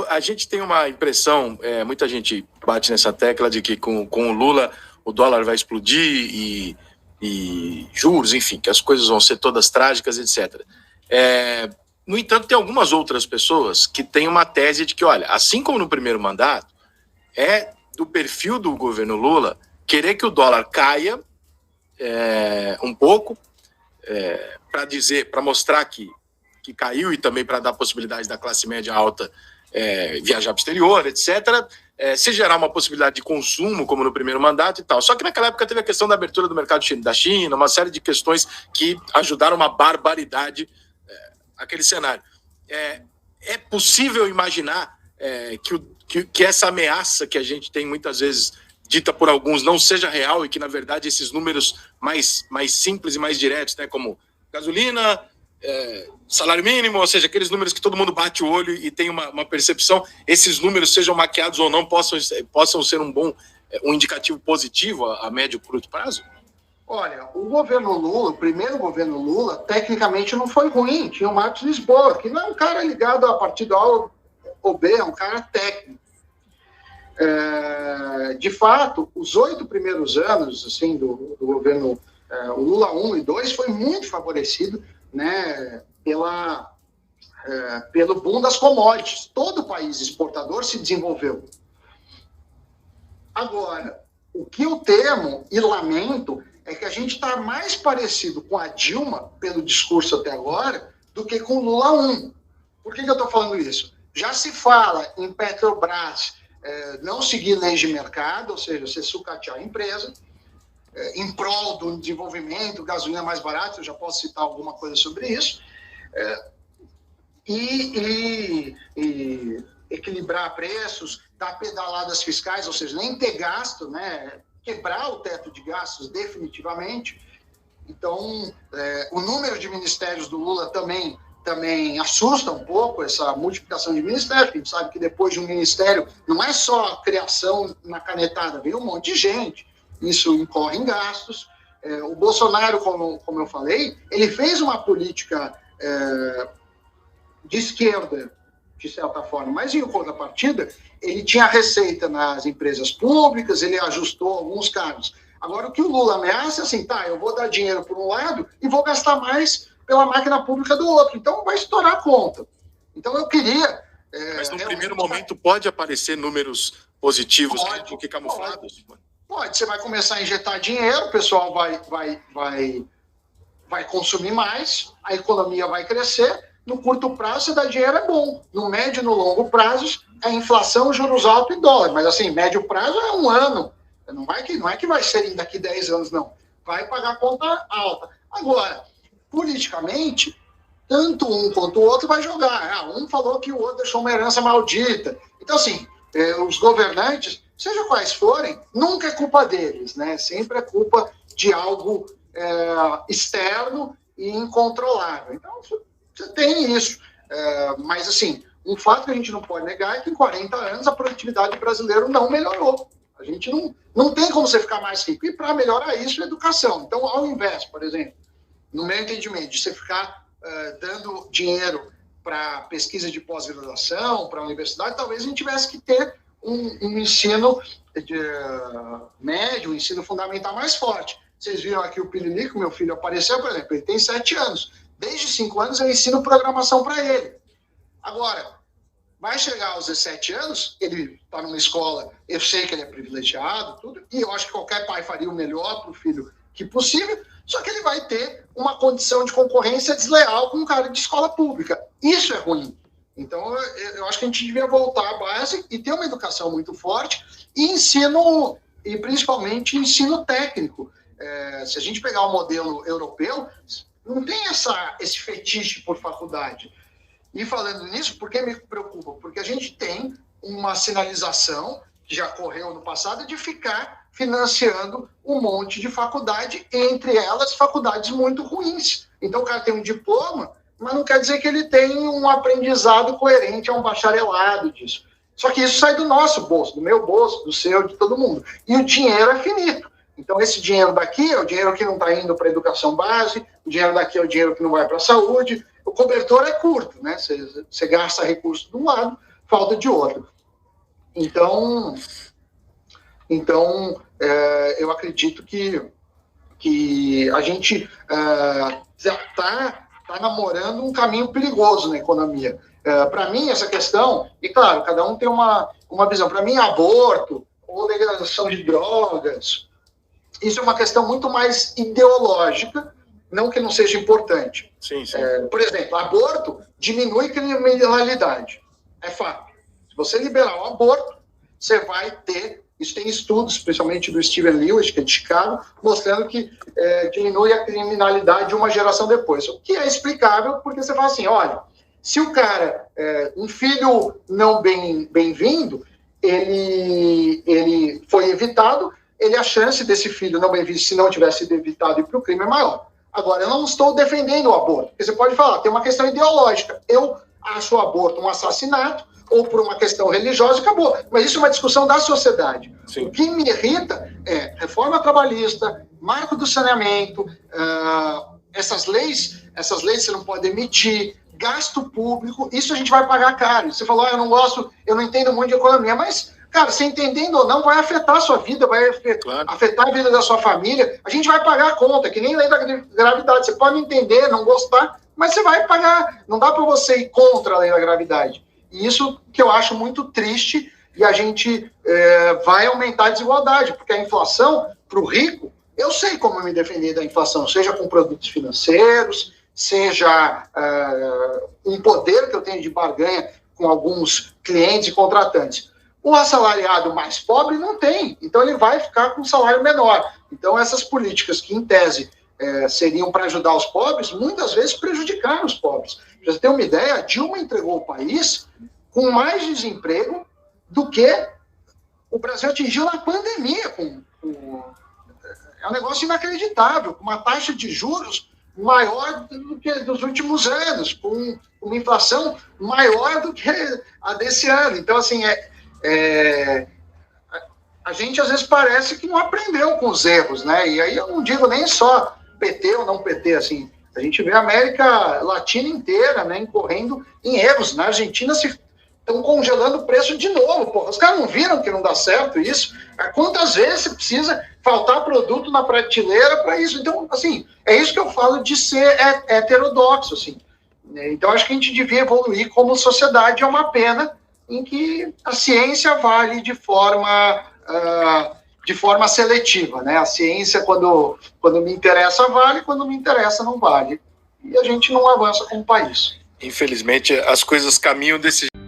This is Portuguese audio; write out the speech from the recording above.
A gente tem uma impressão, muita gente bate nessa tecla de que com o Lula o dólar vai explodir e juros, enfim, que as coisas vão ser todas trágicas, etc. No entanto, tem algumas outras pessoas que têm uma tese de que, olha, assim como no primeiro mandato, é do perfil do governo Lula querer que o dólar caia um pouco, para mostrar que caiu e também para dar possibilidade da classe média alta viajar para o exterior, etc., se gerar uma possibilidade de consumo, como no primeiro mandato e tal. Só que naquela época teve a questão da abertura do mercado da China, uma série de questões que ajudaram uma barbaridade aquele cenário. É possível imaginar que essa ameaça que a gente tem muitas vezes dita por alguns não seja real e que, na verdade, esses números mais simples e mais diretos, né, como gasolina, salário mínimo, ou seja, aqueles números que todo mundo bate o olho e tem uma percepção, esses números, sejam maquiados ou não, possam ser um indicativo positivo a médio e curto prazo? Olha, o governo Lula, o primeiro governo Lula, tecnicamente não foi ruim. Tinha o Marcos Lisboa, que não é um cara ligado a partido A ou B, é um cara técnico. De fato, os 8 primeiros anos assim, do governo o Lula 1 e 2 foi muito favorecido, né, pelo boom das commodities. Todo país exportador se desenvolveu. Agora, o que eu temo e lamento é que a gente está mais parecido com a Dilma, pelo discurso até agora, do que com o Lula 1. Por que eu estou falando isso? Já se fala em Petrobras não seguir leis de mercado, ou seja, você sucatear a empresa, em prol do desenvolvimento, gasolina mais barata, eu já posso citar alguma coisa sobre isso, e equilibrar preços, dar pedaladas fiscais, ou seja, nem ter gasto, né, quebrar o teto de gastos definitivamente. Então, o número de ministérios do Lula também assusta um pouco, essa multiplicação de ministérios. A gente sabe que depois de um ministério não é só a criação na canetada, vem um monte de gente, isso incorre em gastos. O Bolsonaro, como eu falei, ele fez uma política de esquerda, de certa forma, mas em contrapartida, ele tinha receita nas empresas públicas, ele ajustou alguns cargos. Agora, o que o Lula ameaça é assim, eu vou dar dinheiro por um lado e vou gastar mais pela máquina pública do outro. Então, vai estourar a conta. Então, eu queria... Mas, no primeiro momento, pode aparecer números positivos do que camuflados? Pode. Você vai começar a injetar dinheiro, o pessoal vai consumir mais, a economia vai crescer. No curto prazo, você dá dinheiro é bom. No médio e no longo prazo, é inflação, juros altos e dólar. Mas, assim, médio prazo é um ano. Não é que vai ser daqui 10 anos, não. Vai pagar conta alta. Agora, politicamente, tanto um quanto o outro vai jogar. Um falou que o outro deixou uma herança maldita. Então, assim, os governantes, seja quais forem, nunca é culpa deles, né? Sempre é culpa de algo externo e incontrolável. Então, você tem isso. Mas, assim, um fato que a gente não pode negar é que em 40 anos a produtividade brasileira não melhorou. A gente não tem como você ficar mais rico. E para melhorar isso, é educação. Então, ao invés, por exemplo, no meu entendimento, de você ficar dando dinheiro para pesquisa de pós-graduação, para a universidade, talvez a gente tivesse que ter um ensino médio, um ensino fundamental mais forte. Vocês viram aqui o Pilinico, meu filho apareceu, por exemplo, ele tem 7 anos. Desde 5 anos eu ensino programação para ele. Agora, vai chegar aos 17 anos, ele está numa escola, eu sei que ele é privilegiado, tudo, e eu acho que qualquer pai faria o melhor para o filho que possível, só que ele vai ter uma condição de concorrência desleal com um cara de escola pública. Isso é ruim. Então, eu acho que a gente devia voltar à base e ter uma educação muito forte e ensino, e principalmente ensino técnico. Se a gente pegar o modelo europeu, não tem esse fetiche por faculdade. E falando nisso, por que me preocupa? Porque a gente tem uma sinalização, que já ocorreu no passado, de ficar financiando um monte de faculdade, entre elas faculdades muito ruins. Então o cara tem um diploma, mas não quer dizer que ele tem um aprendizado coerente a um bacharelado disso. Só que isso sai do nosso bolso, do meu bolso, do seu, de todo mundo. E o dinheiro é finito. Então esse dinheiro daqui é o dinheiro que não está indo para a educação base, o dinheiro daqui é o dinheiro que não vai para a saúde, o cobertor é curto, né? Você gasta recurso de um lado, falta de outro. Então eu acredito que a gente está namorando um caminho perigoso na economia. Para mim, essa questão, e claro, cada um tem uma visão. Para mim, aborto ou legalização de drogas, isso é uma questão muito mais ideológica, não que não seja importante. Sim. Por exemplo, aborto diminui criminalidade. É fato. Se você liberar o aborto, você vai ter... Isso tem estudos, principalmente do Steven Lewis, que é de Chicago, mostrando que diminui a criminalidade de uma geração depois. O que é explicável, porque você fala assim, olha, se o cara, um filho não bem-vindo, ele foi evitado, a chance desse filho não bem-vindo, se não tivesse sido evitado, ir para o crime é maior. Agora, eu não estou defendendo o aborto, porque você pode falar, tem uma questão ideológica. Eu acho o aborto um assassinato, ou por uma questão religiosa, acabou. Mas isso é uma discussão da sociedade. Sim. O que me irrita é reforma trabalhista, marco do saneamento, essas leis você não pode emitir, gasto público, isso a gente vai pagar caro. Você falou, eu não gosto, eu não entendo muito de economia, mas, cara, você entendendo ou não, vai afetar a sua vida, vai afetar a vida da sua família. A gente vai pagar a conta, que nem lei da gravidade. Você pode entender, não gostar, mas você vai pagar. Não dá para você ir contra a lei da gravidade. E isso que eu acho muito triste, e a gente vai aumentar a desigualdade, porque a inflação, para o rico, eu sei como me defender da inflação, seja com produtos financeiros, seja um poder que eu tenho de barganha com alguns clientes e contratantes. O assalariado mais pobre não tem, então ele vai ficar com um salário menor. Então essas políticas que, em tese, seriam para ajudar os pobres, muitas vezes prejudicaram os pobres. Para você ter uma ideia, a Dilma entregou o país com mais desemprego do que o Brasil atingiu na pandemia. É um negócio inacreditável, com uma taxa de juros maior do que dos últimos anos, com uma inflação maior do que a desse ano. Então, assim, a gente às vezes parece que não aprendeu com os erros, né? E aí eu não digo nem só PT ou não PT, assim, a gente vê a América Latina inteira, né, incorrendo em erros. Na Argentina estão congelando o preço de novo, porra. Os caras não viram que não dá certo isso? Quantas vezes você precisa faltar produto na prateleira para isso? Então, assim, é isso que eu falo de ser heterodoxo, assim. Então, acho que a gente devia evoluir como sociedade. É uma pena em que a ciência vale de forma seletiva, né? A ciência, quando me interessa, vale, quando me interessa, não vale. E a gente não avança como país. Infelizmente, as coisas caminham desse jeito.